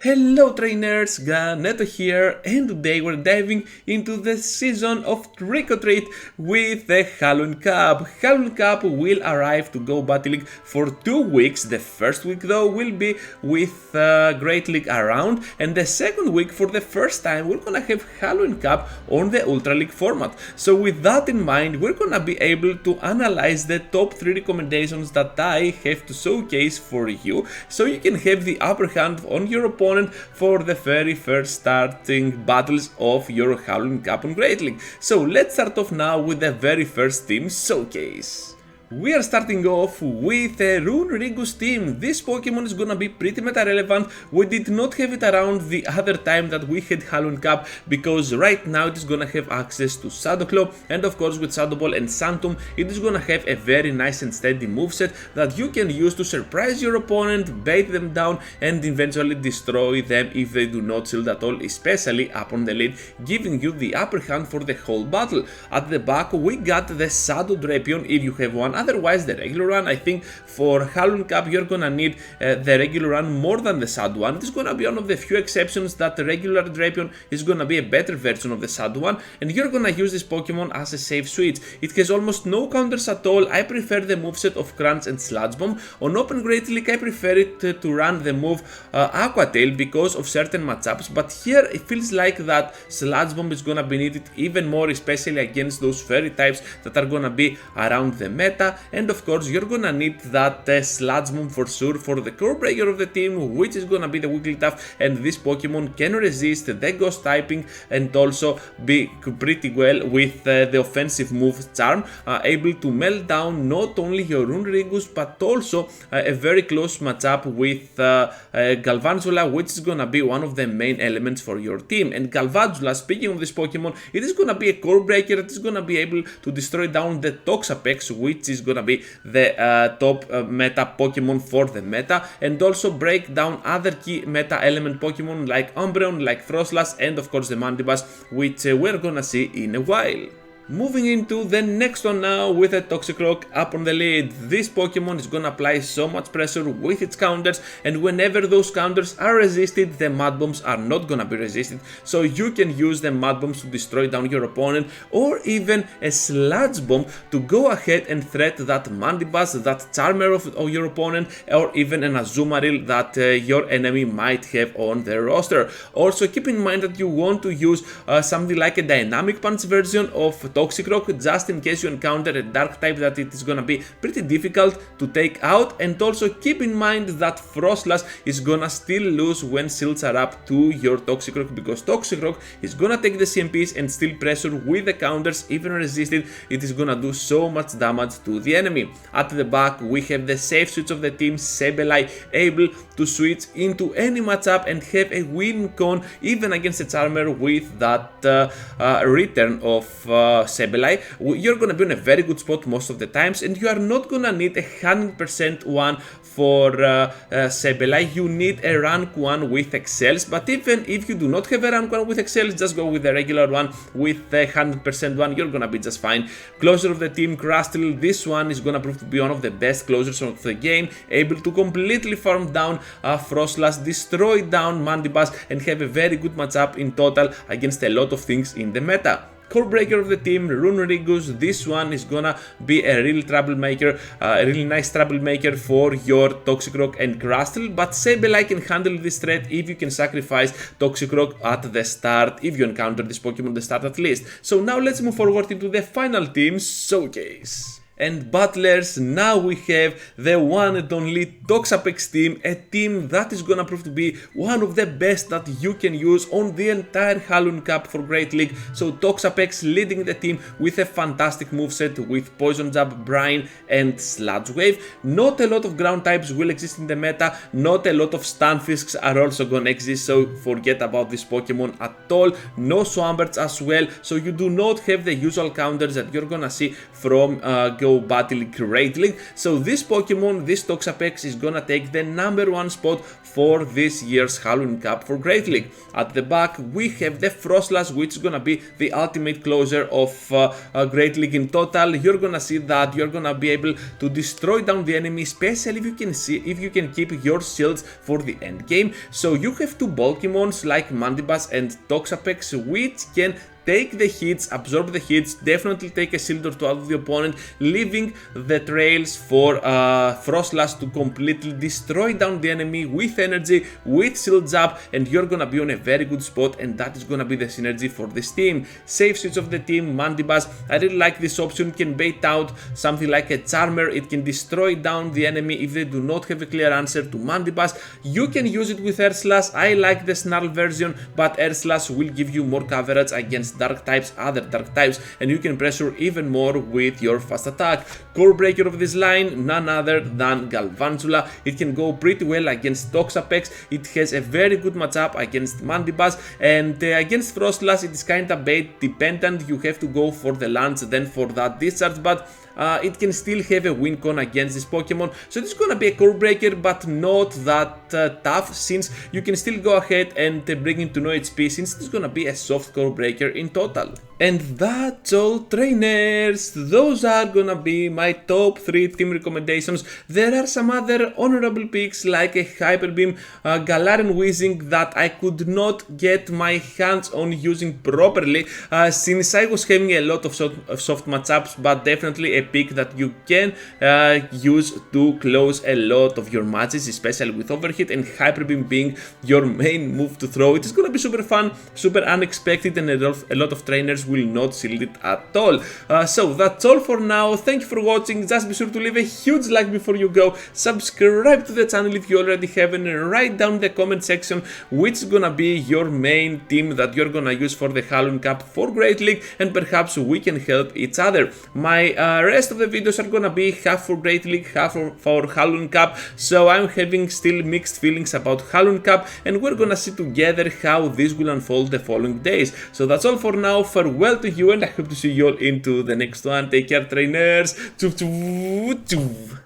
Hello trainers, Ganeto here, and today we're diving into the season of Trick or Treat with the Halloween Cup. Halloween Cup will arrive to Go Battle League for 2 weeks. The first week though will be with Great League around, and the second week for the first time we're gonna have Halloween Cup on the Ultra League format. So with that in mind, we're gonna be able to analyze the top 3 recommendations that I have to showcase for you, so you can have the upper hand on your opponent for the very first starting battles of your Halloween Cup on Great League. So let's start off now with the very first team showcase. We are starting off with a Runerigus team. This Pokemon is gonna be pretty meta relevant. We did not have it around the other time that we had Halloween Cup, because right now it is gonna have access to Shadow Claw, and of course with Shadow Ball and Phantom it is gonna have a very nice and steady moveset that you can use to surprise your opponent, bait them down, and eventually destroy them if they do not shield at all, especially up on the lead, giving you the upper hand for the whole battle. At the back we got the Shadow Drapion if you have one. Otherwise, the regular one, I think for Halloween Cup you're gonna need the regular one more than the Shadow one. It is gonna be one of the few exceptions that the regular Drapion is gonna be a better version of the Shadow one, and you're gonna use this Pokemon as a safe switch. It has almost no counters at all. I prefer the moveset of Crunch and Sludge Bomb. On Open Great League I prefer it to run the move Aqua Tail because of certain matchups, but here it feels like that Sludge Bomb is gonna be needed even more, especially against those fairy types that are gonna be around the meta. And of course you're gonna need that Sludge Bomb for sure for the core breaker of the team, which is gonna be the Wigglytuff, and this Pokemon can resist the ghost typing and also be pretty well with the offensive move Charm, able to melt down not only your Runerigus but also a very close matchup with Galvantula, which is gonna be one of the main elements for your team. And Galvantula, speaking of this Pokemon, it is gonna be a core breaker. It is gonna be able to destroy down the Toxapex, which is gonna be the top meta Pokemon for the meta, and also break down other key meta element Pokemon like Umbreon, like Frostlass, and of course the Mandibuzz, which we're gonna see in a while. Moving into the next one now with a Toxicroak up on the lead. This Pokemon is gonna apply so much pressure with its counters, and whenever those counters are resisted, the Mud Bombs are not gonna be resisted, so you can use the Mud Bombs to destroy down your opponent, or even a Sludge Bomb to go ahead and threat that Mandibuzz, that Charmer of your opponent, or even an Azumarill that your enemy might have on their roster. Also keep in mind that you want to use something like a Dynamic Punch version of Toxicroak, just in case you encounter a dark type that it is gonna be pretty difficult to take out. And also keep in mind that Frostlass is gonna still lose when shields are up to your Toxicroak, because Toxicroak is gonna take the CMPs and still pressure with the counters. Even resisted, it is gonna do so much damage to the enemy. At the back we have the safe switch of the team, Sableye, able to switch into any matchup and have a win con even against a Charmer with that return of Sableye. You're gonna be in a very good spot most of the times, and you are not gonna need 100% one for Sableye. You need a rank 1 with Excels, but even if you do not have a rank 1 with Excels, just go with the regular one with the 100% one. You're gonna be just fine. Closer of the team, Crustle. This one is gonna prove to be one of the best closers of the game, able to completely farm down Frostlass, destroy down Mandibuzz, and have a very good matchup in total against a lot of things in the meta. Core breaker of the team, Runerigus. This one is gonna be a real troublemaker, a really nice troublemaker for your Toxicroak and Crustle, but Sableye can handle this threat if you can sacrifice Toxicroak at the start, if you encounter this Pokemon at the start at least. So now let's move forward into the final team showcase. And battlers, now we have the one and only Toxapex team, a team that is gonna prove to be one of the best that you can use on the entire Halloween Cup for Great League. So Toxapex leading the team with a fantastic moveset with Poison Jab, Brine, and Sludge Wave. Not a lot of ground types will exist in the meta, not a lot of Stunfisks are also gonna exist, so forget about this Pokemon at all. No Swamberts as well, so you do not have the usual counters that you're gonna see from go Battle Great League. So this Pokemon, this Toxapex, is gonna take the #1 spot for this year's Halloween Cup for Great League. At the back we have the Frostlass, which is gonna be the ultimate closer of Great League in total. You're gonna see that you're gonna be able to destroy down the enemy, especially if you can keep your shields for the end game. So you have two Pokemons like Mandibuzz and Toxapex, which can take the hits, absorb the hits, definitely take a shield or two out of the opponent, leaving the trails for Frostlass to completely destroy down the enemy with energy, with shields up, and you're gonna be on a very good spot, and that is gonna be the synergy for this team. Safe switch of the team, Mandibuzz. I really like this option. It can bait out something like a Charmer. It can destroy down the enemy if they do not have a clear answer to Mandibuzz. You can use it with Earthslash. I like the Snarl version, but Earthslash will give you more coverage against dark types, other dark types, and you can pressure even more with your fast attack. Core breaker of this line, none other than Galvantula. It can go pretty well against Toxapex. It has a very good matchup against Mandibuzz, and against Frostlass it is kinda bait dependent. You have to go for the launch, then for that discharge, but it can still have a win con against this Pokemon. So it's gonna be a core breaker, but not that tough, since you can still go ahead and bring him to no HP, since it's gonna be a soft core breaker in total. And that's all, trainers. Those are gonna be my top 3 team recommendations. There are some other honorable picks like a Hyper Beam, Galarian Weezing that I could not get my hands on using properly, since I was having a lot of soft matchups, but definitely a pick that you can use to close a lot of your matches, especially with Overheat, and Hyper Beam being your main move to throw. It is gonna be super fun, super unexpected, and a lot of trainers will not shield it at all. So that's all for now. Thank you for watching. Just be sure to leave a huge like before you go, subscribe to the channel if you already haven't, and write down in the comment section which is gonna be your main team that you're gonna use for the Halloween Cup for Great League, and perhaps we can help each other. My rest of the videos are gonna be half for Great League, half for Halloween Cup, so I'm having still mixed feelings about Halloween Cup, and we're gonna see together how this will unfold the following days. So that's all for now. Farewell to you, and I hope to see you all into the next one. Take care, trainers. Choo choo choo.